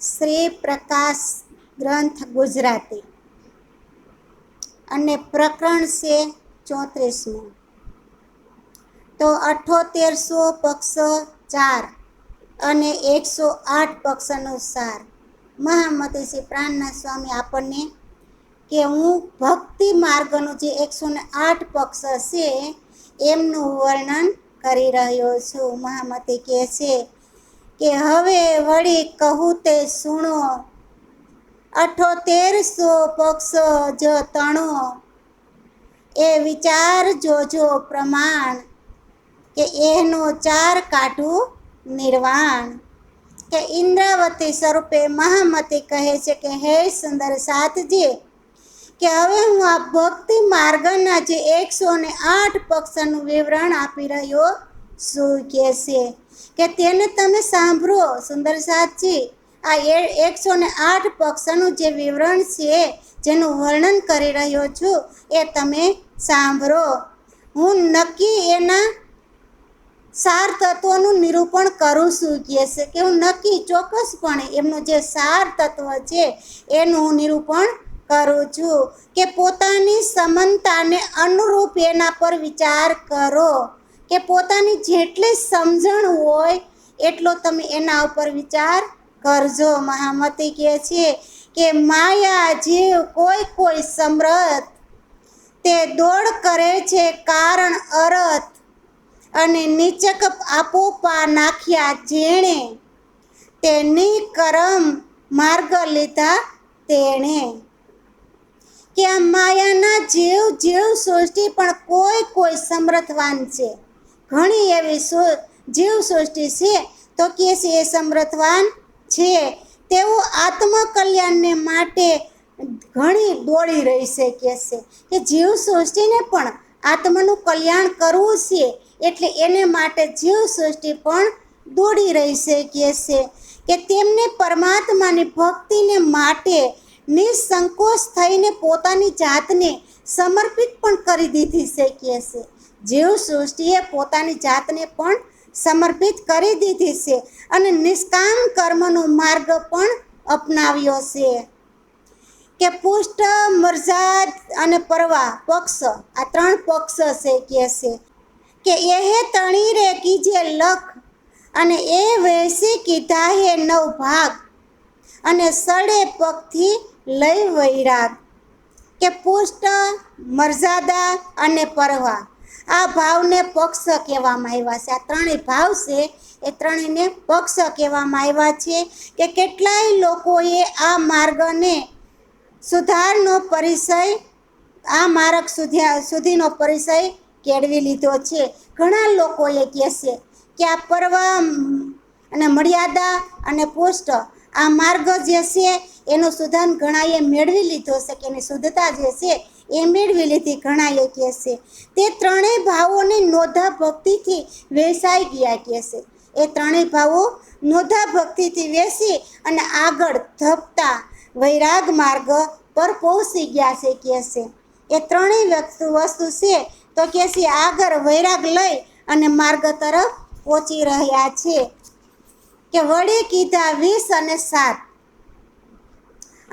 શ્રી પ્રકાશ ગ્રંથ ગુજરાતી અને પ્રકરણ છે 34મું। તો 7800 પક્ષ 4 અને 108 પક્ષનો સાર। મહામતી શ્રી પ્રાણનાથ સ્વામી આપણને કે હું ભક્તિ માર્ગનો જે 108 પક્ષ છે એમનું વર્ણન કરી રહ્યો છું। મહામતી કહે છે કે હવે વળી કહું તે સુણો, 7800 પક્ષ જ તણો, એ વિચાર જોજો પ્રમાણ, કે એનો 4 કાઢું નિર્વાણ। કે ઇન્દ્રાવતી સ્વરૂપે મહામતી કહે છે કે હે સુંદર સાતજી, કે હવે હું આ ભક્તિ માર્ગના જે 108 પક્ષનું વિવરણ આપી રહ્યો છું કે તેને તમે સાંભળો સુંદર સાતજી। આ 108 પક્ષનું જે વિવરણ છે, જેનું વર્ણન કરી રહ્યો છું, એ તમે સાંભળો। હું નક્કી એના સાર તત્વનું નિરૂપણ કરું છું કે હું નક્કી ચોક્કસપણે એમનું જે સાર તત્વ છે એનું હું નિરૂપણ કરું છું। કે પોતાની સમાનતાને અનુરૂપ એના પર વિચાર કરો, કે પોતાની જેટલી સમજણ હોય એટલો તમે એના ઉપર વિચાર કરજો। મહામતી કહે છે કે માયા જીવ કોઈ સમર્થ, તે દોડ કરે છે કારણ અરથ, અને નીચક આપોપા નાખ્યા જેણે, તે નિકર્મ માર્ગ લીધા તેણે। કે આ માયાના જીવ સૃષ્ટિ પણ કોઈ સમર્થવાન છે, ઘણી એવી જીવ સૃષ્ટિ છે તો કે છે એ સમર્થવાન છે, તેઓ આત્મકલ્યાણને માટે ઘણી દોડી રહી છે કે જીવ સૃષ્ટિને પણ આત્માનું કલ્યાણ કરવું છે, એટલે એને માટે જીવ સૃષ્ટિ પણ દોડી રહી છે કે તેમને પરમાત્માની ભક્તિને માટે નિસંકોચ થઈને પોતાની જાતને સમર્પિત પણ કરી દીધી છે જીવ સૃષ્ટિએ પોતાની જાતને પણ સમર્પિત કરી દીધી છે અને નિષ્કામ કર્મનો માર્ગ પણ અપનાવ્યો છે। કે પુષ્ટ, મર્જાદ અને પરવા પક્ષ, આ 3 પક્ષ છે કે એ તણી રે કીજે લખ, અને એ વૈસી કીધા હે 9 ભાગ, અને સડે પગથી લઈ વૈરાગ। કે પુષ્ટ, મર્યાદા અને પરવા, આ ભાવને પક્ષ કહેવામાં આવ્યા છે। આ 3 ભાવ છે, એ 3ને પક્ષ કહેવામાં આવ્યા છે। કે કેટલાય લોકોએ આ માર્ગને સુધારનો પરિચય, આ માર્ગ સુધીનો પરિચય કેળવી લીધો છે। ઘણા લોકોએ કહે છે કે આ પરવા અને મર્યાદા અને પુષ્ટ, આ માર્ગ જે છે એનો સુધાર ઘણાએ મેળવી લીધો છે, કે એની શુદ્ધતા જે છે એ મેળવી લીધી ઘણાએ કહે છે। તે 3 ભાવોની નોંધા ભક્તિથી વેચાઈ ગયા કહે છે। એ 3 ભાવો નોંધા ભક્તિથી વેચી અને આગળ ધપતા વૈરાગ માર્ગ પર પહોંચી ગયા છે કહે છે। એ 3 વસ્તુ છે તો કહે છે આગળ વૈરાગ લઈ અને માર્ગ તરફ પહોંચી રહ્યા છે। કે વળી કીધા 20 અને 7,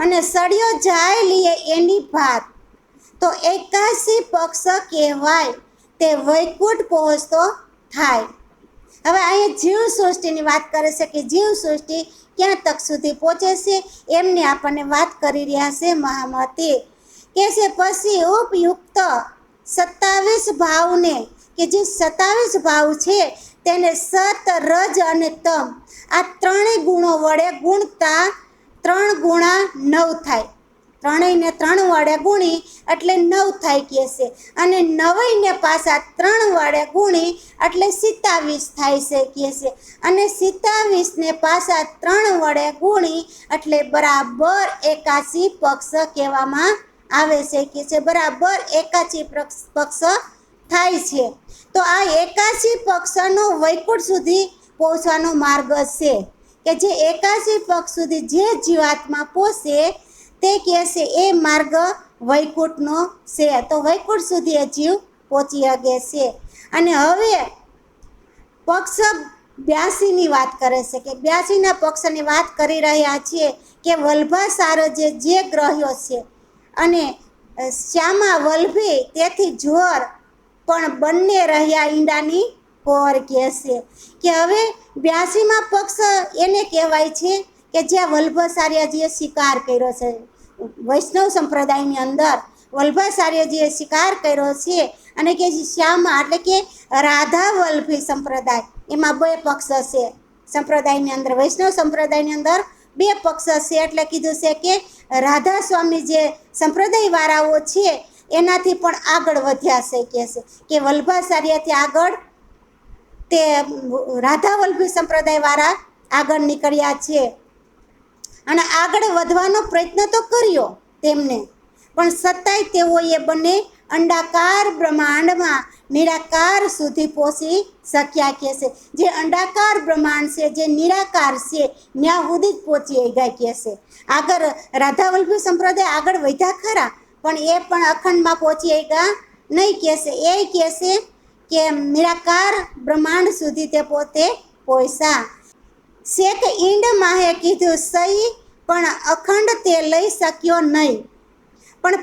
અને સળિયો જાય લીએ એની ભાત, તો 81 પક્ષ કહેવાય, તે વૈકુંઠ પહોંચતો થાય। હવે અહીંયા જીવ સૃષ્ટિની વાત કરે છે કે જીવ સૃષ્ટિ ક્યાં તક સુધી પહોંચે છે એમની આપણને વાત કરી રહ્યા છે મહામતી। કે છે પછી ઉપયુક્ત 27 ભાવને, કે જે 27 ભાવ છે તેને સત, રજ અને તમ, આ 3 ગુણો વડે ગુણતા 3 ગુણા 9 થાય। 3ને 3 વડે ગુણી એટલે 9 થાય કહે છે, અને 9ને પાછા 3 વડે ગુણી એટલે 27 થાય છે કહે છે, અને 27ને પાછા 3 વડે ગુણી એટલે બરાબર 81 પક્ષ કહેવામાં આવે છે કે છે, બરાબર 81 પક્ષ થાય છે। તો આ 81 પક્ષનો વૈકુંઠ સુધી પહોંચવાનો માર્ગ છે, કે જે 81 પક્ષ સુધી જે જીવાત્મા પહોંચે તે કહે છે એ માર્ગ વૈકુંઠનો છે। તો વૈકુંઠ સુધી એ જીવ પહોંચી શકે છે। અને હવે પક્ષ 82ની વાત કરે છે કે 82ના પક્ષની વાત કરી રહ્યા છીએ કે વલ્ભાસાર જે ગ્રહ્યો છે અને શ્યામા વલ્ભી તેથી જોર પણ બંને રહ્યા ઈંડાની પોર કહેશે કે હવે 82માં પક્ષ એને કહેવાય છે કે જ્યાં વલ્ભાચાર્યજીએ સ્વીકાર કર્યો છે. વૈષ્ણવ સંપ્રદાયની અંદર વલ્ભાચાર્યજીએ સ્વીકાર કર્યો છે અને કે શ્યામા એટલે કે રાધા વલ્ભી સંપ્રદાય એમાં 2 પક્ષ છે સંપ્રદાયની અંદર. વૈષ્ણવ સંપ્રદાયની અંદર 2 પક્ષ છે એટલે કીધું છે કે રાધા સ્વામી જે સંપ્રદાય વાળાઓ છે એનાથી પણ આગળ વધ્યા છે કે વલ્ભાચાર્યથી આગળ તે રાધા વલ્લભી સંપ્રદાય વાળા આગળ નીકળ્યા છે અને આગળ વધવાનો પ્રયત્ન તો કર્યો તેમને, પણ છતાંય તેઓએ બંને અંડાકાર બ્રહ્માંડમાં નિરાકાર સુધી પહોંચી શક્યા કે છે. જે અંડાકાર બ્રહ્માંડ છે, જે નિરાકાર છે, ત્યાં સુધી જ પહોંચી ગયા કે છે. આગળ રાધા વલ્લભી સંપ્રદાય આગળ વધ્યા ખરા, પણ એ પણ અખંડમાં પહોંચી ગયા નહીં કહેશે. એ કહેશે કે નિરાકાર બ્રહ્માંડ સુધી તે પોતે પહોંચ્યા. શેખ ઈંડ માહે કીધું સહી, પણ અખંડ તે લઈ શક્યો નહીં. પણ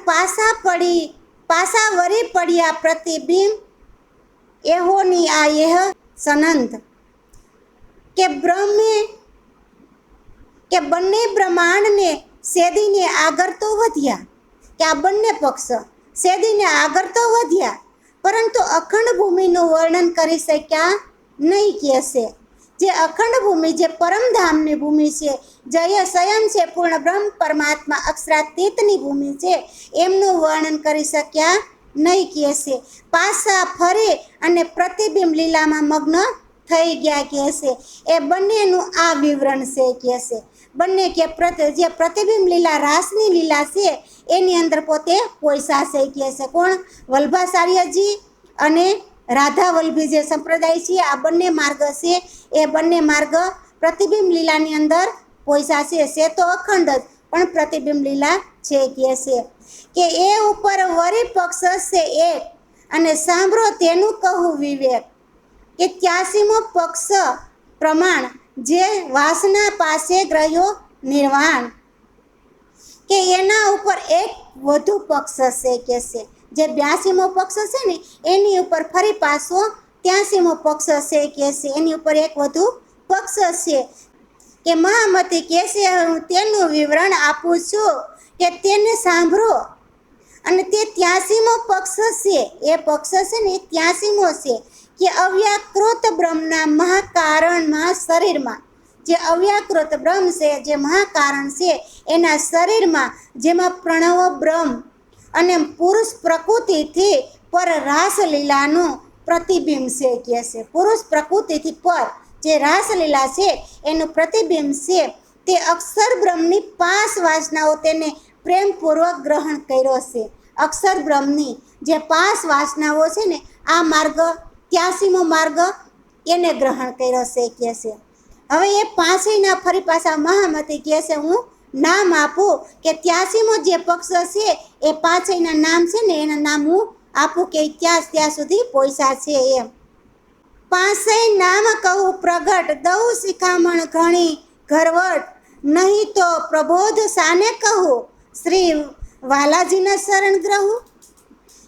પાસા વરી પડ્યા પ્રતિબિંબ એહોની આ એહ સનંત કે બંને બ્રહ્માંડને સેદીને આગળ તો વધ્યા, કે આ બંને પક્ષ સેદીને આગળ તો વધ્યા, પરંતુ અખંડ ભૂમિનું વર્ણન કરી શક્યા નહીં કહેશે. જે અખંડ ભૂમિ, જે પરમધામની ભૂમિ છે, જય સ્વયં છે પૂર્ણ બ્રહ્મ પરમાત્મા અક્ષરાતીતની ભૂમિ છે, એમનું વર્ણન કરી શક્યા નહીં કહેશે. પાછા ફરે અને પ્રતિબિંબ લીલામાં મગ્ન થઈ ગયા કહેશે. એ બંનેનું આ વિવરણ છે કહેશે. બંને કે જે પ્રતિબિંબ લીલા રાસની લીલા છે એની અંદર પોતે પોઈસાશે કહેશે. કોણ? વલ્ભાચાર્યજી અને રાધા વલ્લભી જે સંપ્રદાય છે, આ બંને માર્ગ છે, એ બંને માર્ગ પ્રતિબિંબ લીલાની અંદર પોઈસાશે. છે તો અખંડ જ, પણ પ્રતિબિંબ લીલા છે કહેશે. કે એ ઉપર વરી પક્ષ છે એક, અને સાંભળો તેનું કહું વિવેક. કે 83મો પક્ષ પ્રમાણ જે વાસના પાસે ગ્રહ્યો નિર્વાણ, કે એના ઉપર એક વધુ પક્ષ છે કહેશે. જે 82મો પક્ષ છે ને એની ઉપર ફરી પાછો 83મો પક્ષ છે કહેશે. એની ઉપર એક વધુ પક્ષ છે કે મહામતી કહેશે હું તેનું વિવરણ આપું છું કે તેને સાંભળો. અને તે 83મો પક્ષ છે, એ પક્ષ છે ને એ 83મો છે કે અવ્યાકૃત બ્રહ્મના મહાકારણમાં શરીરમાં, જે અવ્યાકૃત બ્રહ્મ છે, જે મહાકારણ છે એના શરીરમાં, જેમાં પ્રણવ બ્રહ્મ અને પુરુષ પ્રકૃતિથી પર રાસલીલાનું પ્રતિબિંબ છે કહેશે. પુરુષ પ્રકૃતિથી પર જે રાસલીલા છે એનું પ્રતિબિંબ છે. તે અક્ષર બ્રહ્મની 5 વાસનાઓ તેને પ્રેમપૂર્વક ગ્રહણ કર્યો છે. અક્ષર બ્રહ્મની જે 5 વાસનાઓ છે ને, આ માર્ગ 83મો માર્ગ એને ગ્રહણ કર્યો છે કહેશે. હવે એ 5ના ફરી પાછા મહામતી કહેશે હું નામ આપું કે 83મો જે પક્ષ છે એ 5ના નામ છે ને એના નામ હું આપું કે ત્યાં સુધી પહોંચ્યા છે. એમ 5 નામ કહું પ્રગટ, દઉં શિખામણ ઘણી ઘરવટ, નહીં તો પ્રબોધ સાને કહું, શ્રી વાલાજીના શરણ ગ્રહું.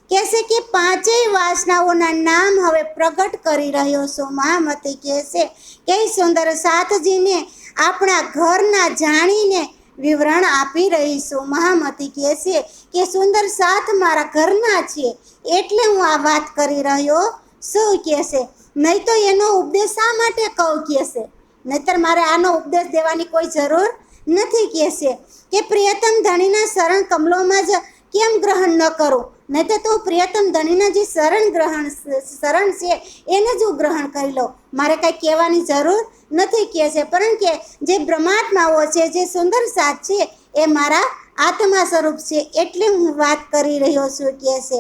કહેશે કે 5 વાસનાઓના નામ હવે પ્રગટ કરી રહ્યો છું મહામતી કહેશે. કે સુંદર સાથજીને આપણા ઘરના જાણીને વિવરણ આપી રહીશું. મહામતી કહેશે કે સુંદર સાથ મારા ઘરના છે એટલે હું આ વાત કરી રહ્યો શું કહેશે. નહીં તો એનો ઉપદેશ શા માટે કહું કહેશે, નહીતર મારે આનો ઉપદેશ દેવાની કોઈ જરૂર નથી કહેશે. કે પ્રિયતમ ધણીના શરણ કમલોમાં જ કેમ ગ્રહણ ન કરું, નહીં તો તું પ્રિયતમ ધણીના જે શરણ છે એને જ હું ગ્રહણ કરી લઉં, મારે કાંઈ કહેવાની જરૂર નથી કહેશે. પરંતુ કે જે બ્રહ્માત્માઓ છે, જે સુંદર સાથ છે એ મારા આત્મા સ્વરૂપ છે એટલે હું વાત કરી રહ્યો છું કહેશે.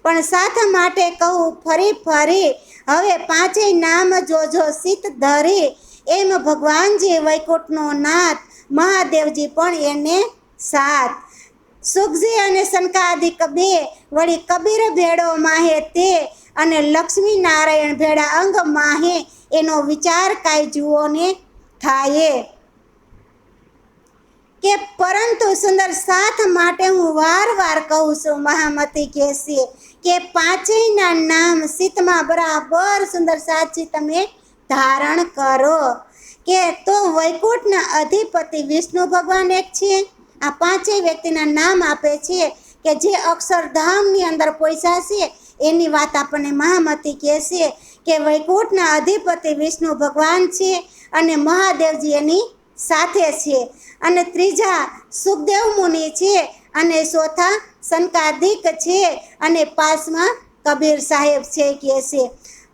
પણ સાથ માટે કહું ફરી ફરી, હવે 5 નામ જોજો સિત ધરી, એમ ભગવાનજી વૈકુંઠનો નાથ મહાદેવજી પણ એને સાથ. સુખજી અને સનકાદિક બે વળી કબીર ભેડો માહે તે અને લક્ષ્મી નારાયણ ભેડા અંગ માહે એનો વિચાર કાંઈ જુઓ ને થાય કે પરંતુ સુંદર સાથ માટે હું વાર કહું છું મહામતી કહેશે કે પાંચેયના નામ સીતમાં બરાબર સુંદર સાથજી તમે ધારણ કરો કે તો વૈકુંઠના અધિપતિ વિષ્ણુ ભગવાન એક છે. આ પાંચેય વ્યક્તિના નામ આપે છે કે જે અક્ષરધામની અંદર પૈસા છે એની વાત આપણને મહામતી કહેશે કે વૈકુંઠના અધિપતિ વિષ્ણુ ભગવાન છે અને મહાદેવજી એની સાથે છે અને ત્રીજા સુખદેવ મુનિ છે અને ચોથા સનકાદિક છે અને પાંચમા કબીર સાહેબ છે કે છે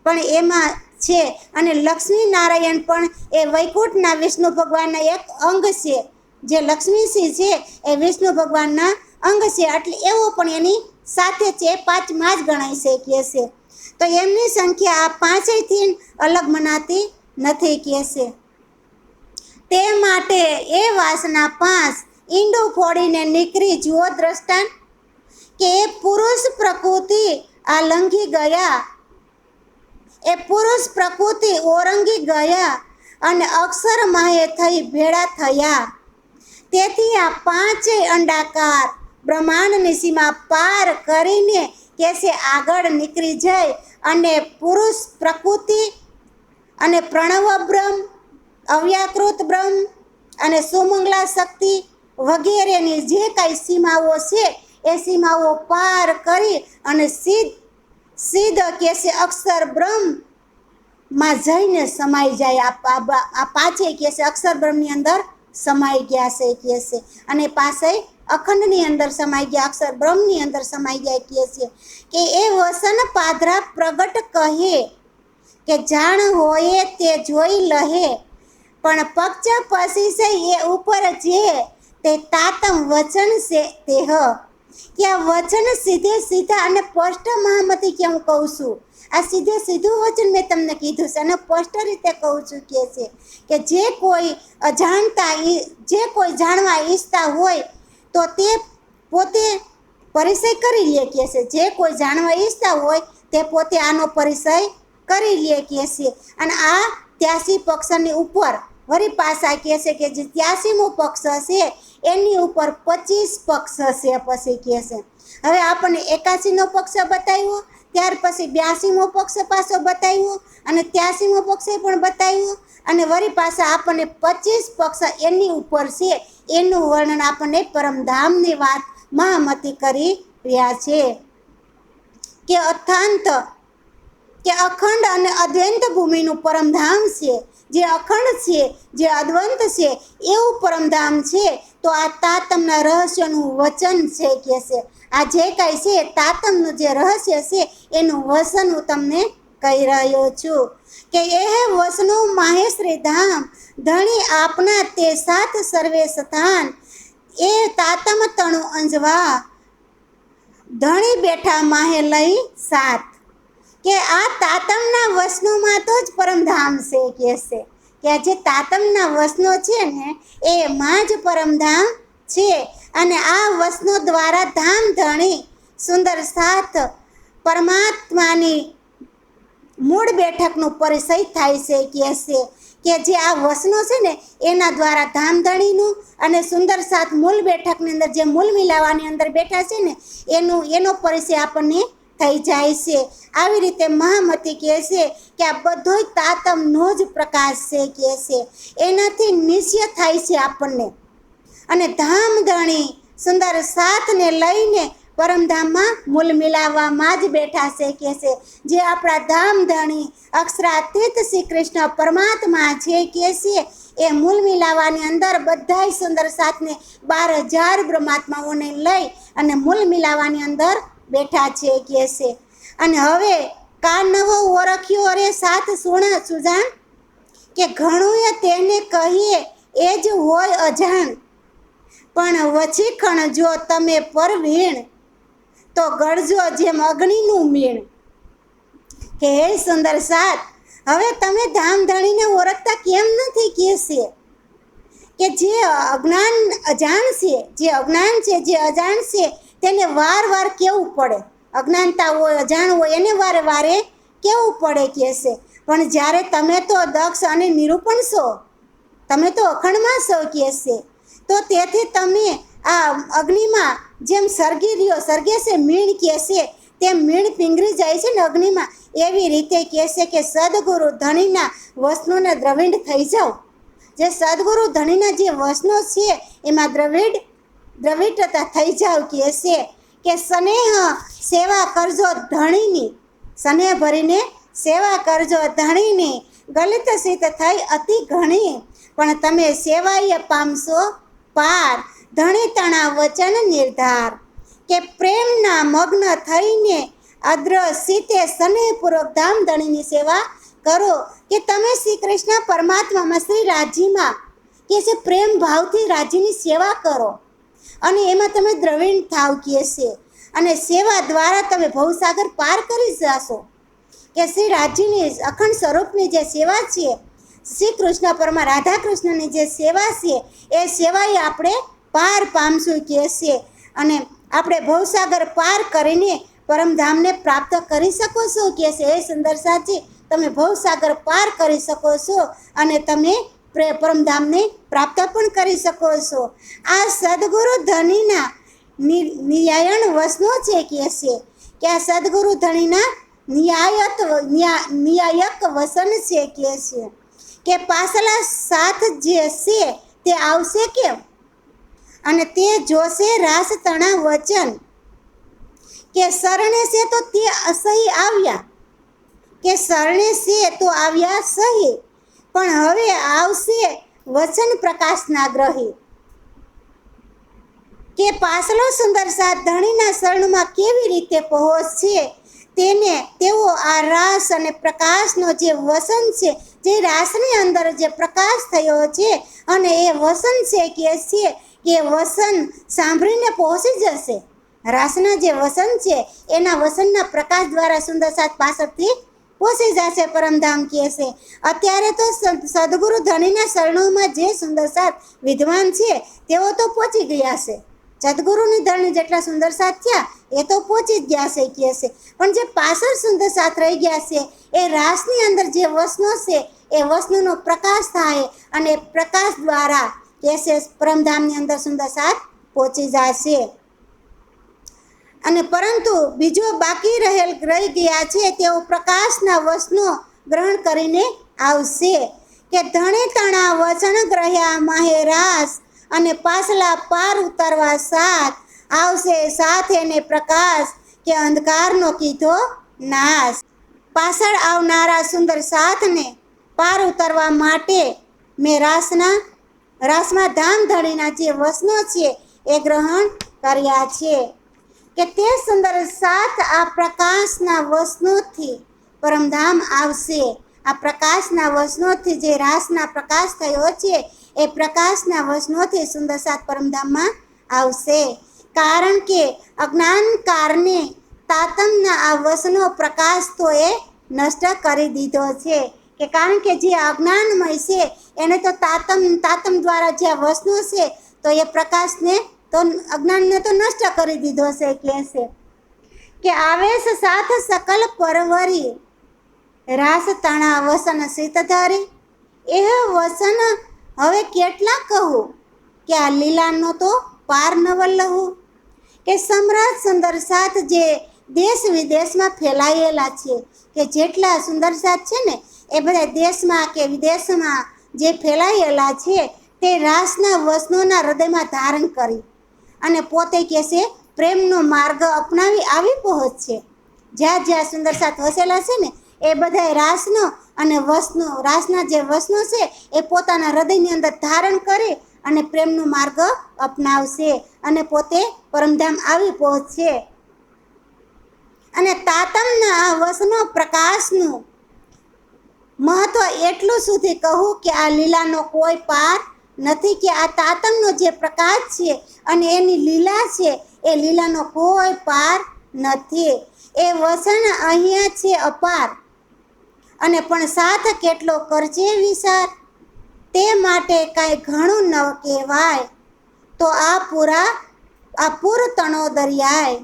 પણ એમાં છે અને લક્ષ્મી નારાયણ પણ એ વૈકુંઠના વિષ્ણુ ભગવાનના એક અંગ છે. જે લક્ષ્મીસિંહ છે એ વિષ્ણુ ભગવાનના અંગ છે એટલે એવો પણ એની સાથે છે, પાંચમાં જ ગણાય છે કે છે. તો એમની સંખ્યા આ પાંચેયથી અલગ મનાતી નથી કે છે. તે માટે એ વાસના પાંચ ઈંડું ફોડીને નીકળી જુઓ દ્રષ્ટાંત કે એ પુરુષ પ્રકૃતિ આલંઘી ગયા, એ પુરુષ પ્રકૃતિ ઓરંગી ગયા અને અક્ષર માહે થઈ ભેળા થયા. તેથી આ પાંચેય અંડાકાર બ્રહ્માંડની સીમા પાર કરીને કેસે આગળ નીકળી જાય અને પુરુષ પ્રકૃતિ અને પ્રણવ બ્રહ્મ, અવ્યાકૃત બ્રહ્મ અને સુમંગલા શક્તિ વગેરેની જે કાંઈ સીમાઓ છે એ સીમાઓ પાર કરી અને સીધ કેસે અક્ષર બ્રહ્મમાં જઈને સમાઈ જાય. આ પાંચેય કેસે અક્ષર બ્રહ્મની અંદર સમાઈ ગયા છે કે છે અને પાસે અખંડની અંદર સમાઈ ગયા, અક્ષર બ્રહ્મની અંદર સમાઈ ગયા કે છે કે એ વસન પાધરા પ્રગટ કહે કે જાણ હોય તે જોઈ લહે પણ પક્ષ પછી છે એ ઉપર જે તે તાતમ વચન છે તે કે આ વચન સીધે સીધા અને સ્પષ્ટ મહામતી કેમ કહું છું, આ સીધે સીધું વચન મેં તમને કીધું છે અને સ્પષ્ટ રીતે કહું છું કે છે કે જે કોઈ અજાણતા જે કોઈ જાણવા ઈચ્છતા હોય તો તે પોતે પરિચય કરી લે કે છે. જે કોઈ જાણવા ઈચ્છતા હોય તે પોતે આનો પરિચય કરી લે કે છે. અને આ 83 પક્ષની ઉપર વળી પાછા કહે છે કે જે 83મો પક્ષ છે એની ઉપર 25 પક્ષ છે પછી કહે છે. હવે આપણને 81નો પક્ષ બતાવ્યો, ત્યાર પછી 82મો પક્ષ પાછો બતાવ્યો અને 83મો પક્ષ પણ બતાવ્યો અને વળી પાછા આપણને 25 પક્ષ એની ઉપર છે એનું વર્ણન આપણને પરમધામની વાત મહામતી કરી રહ્યા છે કે અથાંત કે અખંડ અને અદ્વૈત ભૂમિનું પરમધામ છે. જે અખંડ છે, જે અદ્વૈત છે એવું પરમધામ છે. તો આ તાતમના રહસ્યનું વચન છે કે છે. આ જે કાંઈ છે તાતમનું જે રહસ્ય છે એનું વચન હું તમને કહી રહ્યો છું કે એ વસનો માહેશ્રી ધામ ધણી આપના તે સાથ સર્વે સ્થાન એ તાતમ તણુ અંજવા ધણી બેઠા માહે લઈ સાથ કે આ તાતમના વસનોમાં તો જ પરમધામ છે કે છે કે જે તાતમના વસનો છે ને એ માં જ પરમધામ છે અને આ વસનો દ્વારા ધામ ધણી સુંદર સાથ પરમાત્માની મૂળ બેઠકનું પરિચય થાય છે કે જે આ વસનો છે ને એના દ્વારા ધામધણીનું અને સુંદર સાથ મૂળ બેઠકની અંદર જે મૂળ મિલાવાની અંદર બેઠા છે ને એનો પરિચય આપણને થઈ જાય છે. આવી રીતે મહામતી કહે છે કે આ બધોય તાતમનો જ પ્રકાશ છે કે છે. એનાથી નિશ્ચય થાય છે આપણને અને ધામધણી સુંદર સાથને લઈને પરમધામમાં મૂળ મિલાવવામાં જ બેઠા છે કે છે. જે આપણા ધામધણી અક્ષરાતીત શ્રી કૃષ્ણ પરમાત્મા છે કે છે એ મૂળ મિલાવાની અંદર બધાય સુંદર સાથને 12,000 બ્રહ્માત્માઓને લઈ અને મૂળ મિલાવાની અંદર બેઠા છે કે છે. અને હવે કા નવો ઓળખ્યો રે સાથ સુજાણ કે ઘણું તેને કહીએ એ જ હોય અજાણ પણ વચીખણ જો તમે પરવીણ તો ગળજો જેમ અગ્નિનું મીણ કે હે સુંદર સાથ હવે તમે ધામધણીને ઓળખતા કેમ નથી કે છે કે જે અજાણ છે જે અજાણ છે તેને વાર કહેવું પડે. અજ્ઞાનતા હોય, અજાણ હોય એને વારે કહેવું પડે કે છે. પણ જ્યારે તમે તો દક્ષ અને નિરૂપણ છો, તમે તો અખંડમાં છો કે છે, તો તેથી તમે આ અગ્નિમાં જેમ સળગી રહ્યો, સળગે છે મીણ કે છે, તેમ મીણ પીંગળી જાય છે ને અગ્નિમાં, એવી રીતે કહે છે કે સદગુરુ ધણીના વસનોને દ્રવિડ થઈ જાઓ. જે સદગુરુ ધણીના જે વસનો છે એમાં દ્રવિડતા થઈ જાવ કહે છે કે સ્નેહ સેવા કરજો ધણીની, સ્નેહ ભરીને સેવા કરજો ધણીની, ગલિત સિત થઈ અતિ ઘણી, પણ તમે સેવાય પામશો પાર, ધણી તણા વચન નિર્ધાર. કે પ્રેમના મગ્ન થઈને અદ્રસિતે સ્નેહપૂર્વક ધામ ધણીની સેવા કરો. કે તમે શ્રી કૃષ્ણ પરમાત્મામાં શ્રી રાજીમાં કે છે પ્રેમ ભાવથી રાજીની સેવા કરો અને એમાં તમે દ્રવિડ થાવ કહે છે. અને સેવા દ્વારા તમે ભવસાગર પાર કરી જશો. કે શ્રી રાજીની અખંડ સ્વરૂપની જે સેવા છે, શ્રી કૃષ્ણ પરમા રાધા કૃષ્ણની જે સેવા છે, એ સેવાએ આપણે પાર પામશું કહે છે. અને આપણે ભવસાગર પાર કરીને પરમધામને પ્રાપ્ત કરી શકો છો કહે છે. એ સુંદર સાચી તમે ભવસાગર પાર કરી શકો છો અને તમે પરમધામને પ્રાપ્ત પણ કરી શકો છો. આ સદગુરુ ધણીના નિયાયણ વસનો છે કહે છે કે આ સદગુરુ ધણીના નિયાયક વસન છે કહે છે કે પાછલા સાથ જે છે તે આવશે કેમ, અને તે જોશે રાસ તણા વચન. કે શરણે છે તો તે અસહી આવ્યા, કે શરણે છે તો આવ્યા સહી, પણ હવે આવશે વચન પ્રકાશના ગ્રહી. કે પાછલો સુંદર સાથ ધણીના શરણમાં કેવી રીતે પહોંચશે, તેઓ આ રાસ અને પ્રકાશનો જે વસન છે, જે રાસની અંદર જે પ્રકાશ થયો છે અને એ વસન છે કે વસન સાંભળીને પહોંચી જશે. રાસના જે વસન છે એના વસનના પ્રકાશ દ્વારા સુંદર સાથ પાછળથી પહોંચી જશે પરમધામ કહે છે. અત્યારે તો સદગુરુ ધણીના શરણોમાં જે સુંદર સાથ વિદ્વાન છે તેઓ તો પહોંચી ગયા છે. સદગુરુની ધણી જેટલા સુંદર સાથ થયા એ તો પહોંચી જ ગયા છે કહે છે. પણ જે પાછળ સુંદર સાથ રહી ગયા છે એ રાસની અંદર જે વસનો છે એ વસનોનો પ્રકાશ થાય અને પ્રકાશ દ્વારા કહે છે પરમધામની અંદર સુંદર સાથ પહોંચી જશે. અને પરંતુ બીજો બાકી રહી ગયા છે તેઓ પ્રકાશના વસનો ગ્રહણ કરીને આવશે. કે ધણે તણા વચન ગ્રહ્યા માહે રાસ, અને પાછલા પાર ઉતારવા સાથ આવશે સાથે ને પ્રકાશ, કે અંધકારનો કીધો નાશ. પાછળ આવનારા સુંદર સાથને પાર ઉતારવા માટે મેં રાસમાં ધામ ધણીના જે વસનો છે એ ગ્રહણ કર્યા છે. કે તે સુંદર સાથ આ પ્રકાશના વસનોથી પરમધામ આવશે. આ પ્રકાશના વસનોથી જે રાસના પ્રકાશ થયો છે એ પ્રકાશના વસનોથી સુંદર સાથ પરમધામમાં આવશે. કારણ કે અજ્ઞાનકારને તાતમના આ વસનો પ્રકાશ તો એ નષ્ટ કરી દીધો છે. કે કારણ કે જે અજ્ઞાનમય છે એને તો તાતમ દ્વારા જે વસનો છે તો એ પ્રકાશને તો અજ્ઞાનને તો નષ્ટ કરી દીધો છે કહે છે. કે આવેશ સાથ સકલ પરવરી, રાસ તણા વસન સીતધારી. એ વસન હવે કેટલા કહું, કે આ લીલાનો તો પાર ન વલ્લવું. કે સમ્રાટ સુંદર સાથ જે દેશ વિદેશમાં ફેલાયેલા છે, કે જેટલા સુંદર સાથ છે ને એ બધા દેશમાં કે વિદેશમાં જે ફેલાયેલા છે તે રાસના વસનોના હૃદયમાં ધારણ કરી અને પોતે કહે છે પ્રેમનો માર્ગ અપનાવી આવી પહોંચશે. જ્યાં જ્યાં સુંદર સાથ વસેલા છે ને એ બધા રાસનો અને રાસના જે વસનો છે એ પોતાના હૃદયની અંદર ધારણ કરી અને પ્રેમનો માર્ગ અપનાવશે અને પોતે પરમધામ આવી પહોંચશે. અને તાતમના આ વસનો પ્રકાશનું મહત્વ એટલું સુધી કહું કે આ લીલાનો કોઈ પાર નથી. કે આ તાતમનો જે પ્રકાશ છે અને એની લીલા છે એ લીલાનો કોઈ પાર નથી. એ વસન અહીંયા છે અપાર, અને પણ સાથ કેટલો કરજે વિચાર. તે માટે કાંઈ ઘણું ન કહેવાય. તો આ પૂરતણો દરિયાય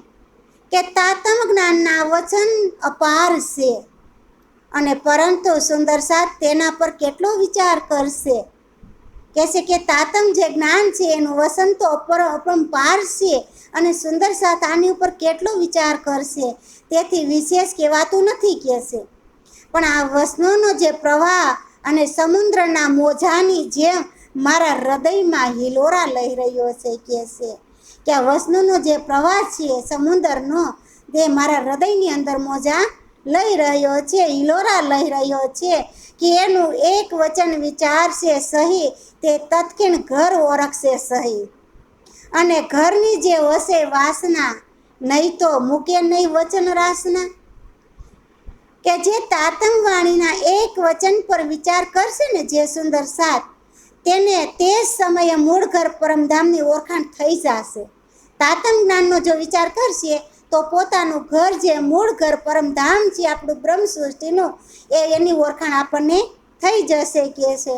કે તાતમ જ્ઞાનના વચન અપાર છે, અને પરંતુ સુંદર સાથ તેના પર કેટલો વિચાર કરશે. કહેશે કે તાતમ જે જ્ઞાન છે એનું વસન તો અપરંપાર છે, અને સુંદર સાથ આની ઉપર કેટલો વિચાર કરશે, તેથી વિશેષ કહેવાતું નથી કહેશે. પણ આ વસનોનો જે પ્રવાહ અને સમુદ્રના મોજાની જેમ મારા હૃદયમાં હિલોરા લઈ રહ્યો છે કહેશે. કે આ વસનોનો જે પ્રવાહ છે સમુદ્રનો, તે મારા હૃદયની અંદર મોજા લઈ રહ્યો છે, હિલોરા લઈ રહ્યો છે, કે એનું એક વચન વિચારશે સહી, તે તત્ક્ષણ ઘર ઓળખશે સહી. અને ઘરની જે વસે વાસના, નહીં તો મૂકે નહીં વચન રાસના. કે જે તાતમ વાણીના એક વચન પર વિચાર કરશે ને જે સુંદર સાથ, તેને તે જ સમયે મૂળ ઘર પરમધામની ઓળખાણ થઈ જશે. તાતમ જ્ઞાનનો જો વિચાર કરશે તો પોતાનું ઘર જે મૂળ ઘર પરમધામ છે આપણું બ્રહ્મ સૃષ્ટિનું, એની ઓળખાણ આપણને થઈ જશે કહે છે.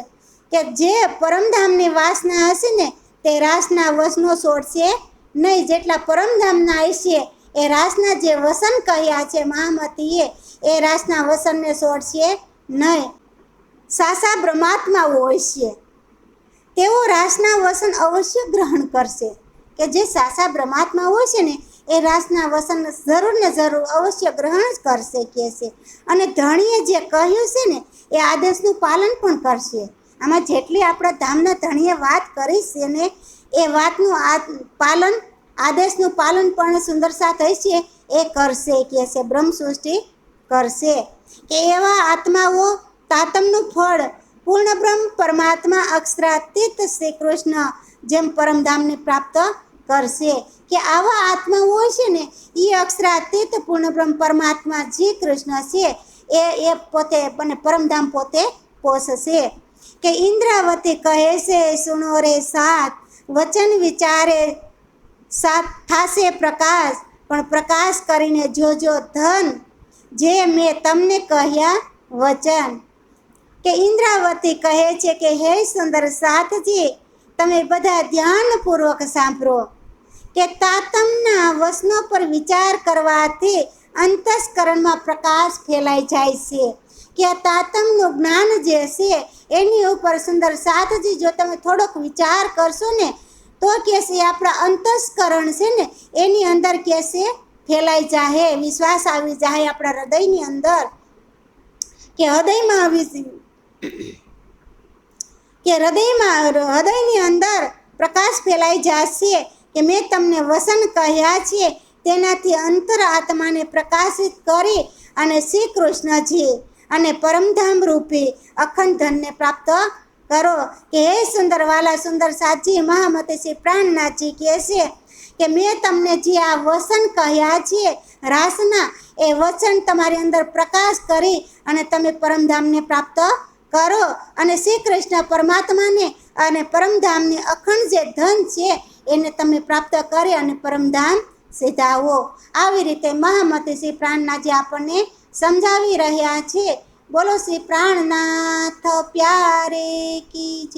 કે જે પરમધામની વાસના હશે ને તે રાસના વસનો છોડશે નહીં. જેટલા પરમધામના હશે એ રાસના જે વસન કહ્યા છે મહામતીએ, એ રાસના વસનને છોડશે નહીં. સાસા બ્રહ્માત્મા હોય છે તેઓ રાસના વસન અવશ્ય ગ્રહણ કરશે. કે જે સાસા બ્રહ્માત્મા હોય છે ને એ રાસના વસન જરૂર ને જરૂર અવશ્ય ગ્રહણ જ કરશે કહે છે. અને ધણીએ જે કહ્યું છે ને એ આદેશનું પાલન પણ કરશે. આમાં જેટલી આપણા ધામના ધણીએ વાત કરી છે ને એ વાતનું પાલન, આદેશનું પાલન પણ સુંદર સાથ હશે એ કરશે કહે છે, બ્રહ્મ સૃષ્ટિ કરશે. કે એવા આત્માઓ તાતમનું ફળ પૂર્ણ બ્રહ્મ પરમાત્મા અક્ષરાતીત શ્રી કૃષ્ણ જેમ પરમધામને પ્રાપ્ત કરશે. કે આવા આત્માઓ છે ને એ અક્ષરાતીત પૂર્ણ બ્રહ્મ પરમાત્મા જે કૃષ્ણ છે એ પોતે અને પરમધામ પોતે પોષશે. કે ઇન્દ્રાવતી કહે છે સુનો રે સાથ, વચન વિચારે સાથ થાશે પ્રકાશ, પણ પ્રકાશ કરીને જોજો ધન જે મેં તમને કહ્યા વચન. કે ઇન્દ્રાવતી કહે છે કે હે સુંદર સાથજી, તમે બધા ધ્યાનપૂર્વક સાંભળો. કે તાતમના વસનો પર વિચાર કરવાથી અંતસ્કરણમાં પ્રકાશ ફેલાઈ જાય છે. કે આ તાતમનું જ્ઞાન જે છે એની ઉપર સુંદર સાથજી જો તમે થોડોક વિચાર કરશો ને તો કહેશે આપણા અંતસ્કરણ છે ને એની અંદર કહેશે ફેલાઈ જાહે, વિશ્વાસ આવી જાય આપણા હૃદયની અંદર. કે હૃદયમાં હૃદયની અંદર પ્રકાશ ફેલાઈ જશે. કે મેં તમને વસન કહ્યા છે તેનાથી અંતર આત્માને પ્રકાશિત કરી અને શ્રી કૃષ્ણજી અને પરમધામ રૂપી અખંડ ધનને પ્રાપ્ત કરો. કે હે સુંદર વાલા સુંદર સાજી મહામતી શ્રી પ્રાણનાથજી કહે છે કે મેં તમને જે આ વસન કહ્યા છે રાસના, એ વચન તમારી અંદર પ્રકાશ કરી અને તમે પરમધામને પ્રાપ્ત કરો, અને શ્રી કૃષ્ણ પરમાત્માને અને પરમધામની અખંડ જે ધન છે એને તમે પ્રાપ્ત કરી અને પરમધામ સીધાવો. આવી રીતે મહામતી શ્રી પ્રાણનાથજી આપણને સમજાવી રહ્યા છે. બોલો શ્રી પ્રાણનાથ પ્યારે કી જય.